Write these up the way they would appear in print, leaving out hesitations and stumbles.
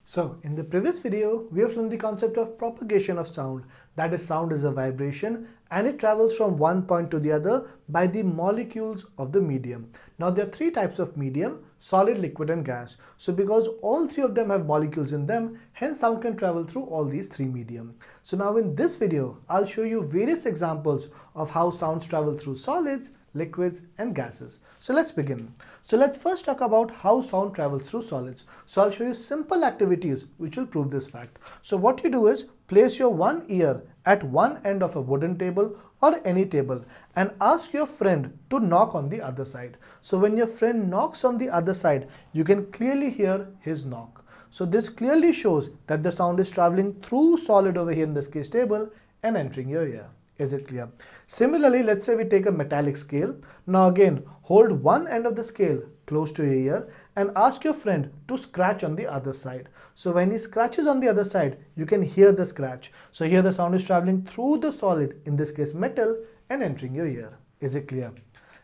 So in the previous video, we have learned the concept of propagation of sound. That is, sound is a vibration and it travels from one point to the other by the molecules of the medium. Now there are three types of medium: solid, liquid and gas. So because all three of them have molecules in them, hence sound can travel through all these three medium. So now in this video, I'll show you various examples of how sounds travel through solids, liquids and gases. So let's begin. So let's first talk about how sound travels through solids. So I'll show you simple activities which will prove this fact. So what you do is place your one ear at one end of a wooden table or any table and ask your friend to knock on the other side. So when your friend knocks on the other side, you can clearly hear his knock. So this clearly shows that the sound is traveling through solid over here, in this case table, and entering your ear. Is it clear? Similarly, let's say we take a metallic scale. Now again, hold one end of the scale close to your ear and ask your friend to scratch on the other side. So when he scratches on the other side, you can hear the scratch. So here the sound is traveling through the solid, in this case metal, and entering your ear. Is it clear?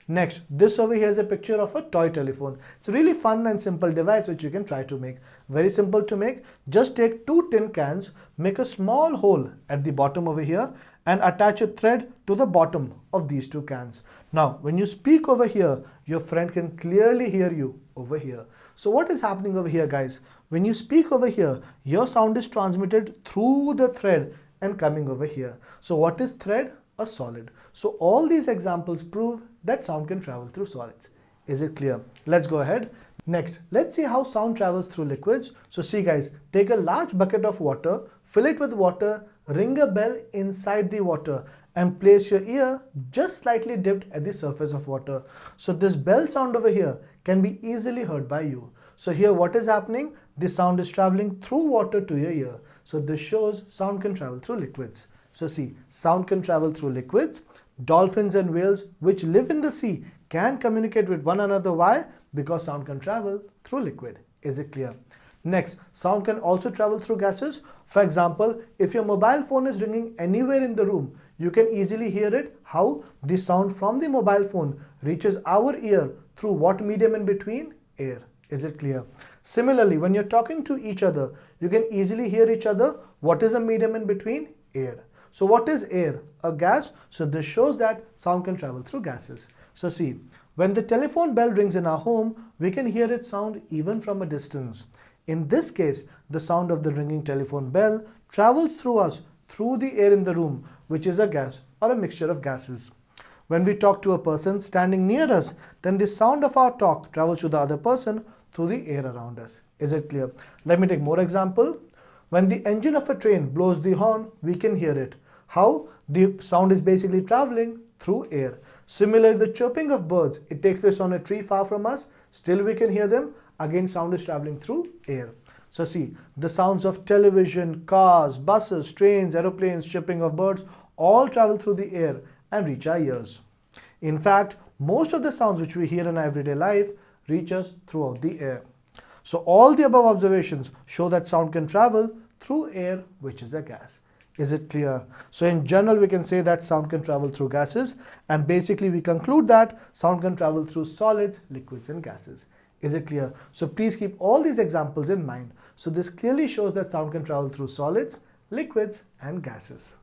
Next, this over here is a picture of a toy telephone. It's a really fun and simple device which you can try to make. Very simple to make. Just take two tin cans, make a small hole at the bottom over here and attach a thread to the bottom of these two cans. Now, when you speak over here, your friend can clearly hear you over here. So what is happening over here, guys? When you speak over here, your sound is transmitted through the thread and coming over here. So what is thread? A solid. So all these examples prove that sound can travel through solids. Is it clear? Let's go ahead. Next, let's see how sound travels through liquids. So see guys, take a large bucket of water, fill it with water, ring a bell inside the water and place your ear just slightly dipped at the surface of water. So this bell sound over here can be easily heard by you. So here what is happening? The sound is traveling through water to your ear. So this shows sound can travel through liquids. So see, sound can travel through liquids. Dolphins and whales which live in the sea can communicate with one another. Why? Because sound can travel through liquid. Is it clear? Next, sound can also travel through gases. For example, if your mobile phone is ringing anywhere in the room, you can easily hear it. How? The sound from the mobile phone reaches our ear through what medium in between? Air. Is it clear? Similarly, when you're talking to each other, you can easily hear each other. What is the medium in between? Air. So what is air? A gas. So this shows that sound can travel through gases. So see, when the telephone bell rings in our home, we can hear its sound even from a distance. In this case, the sound of the ringing telephone bell travels through us through the air in the room, which is a gas or a mixture of gases. When we talk to a person standing near us, then the sound of our talk travels to the other person through the air around us. Is it clear? Let me take more example. When the engine of a train blows the horn, we can hear it. How? The sound is basically traveling through air. Similarly, the chirping of birds, it takes place on a tree far from us. Still we can hear them. Again, sound is traveling through air. So see, the sounds of television, cars, buses, trains, aeroplanes, chirping of birds all travel through the air and reach our ears. In fact, most of the sounds which we hear in our everyday life reach us throughout the air. So all the above observations show that sound can travel through air, which is a gas. Is it clear? So in general, we can say that sound can travel through gases, and basically we conclude that sound can travel through solids, liquids and gases. Is it clear? So please keep all these examples in mind. So this clearly shows that sound can travel through solids, liquids and gases.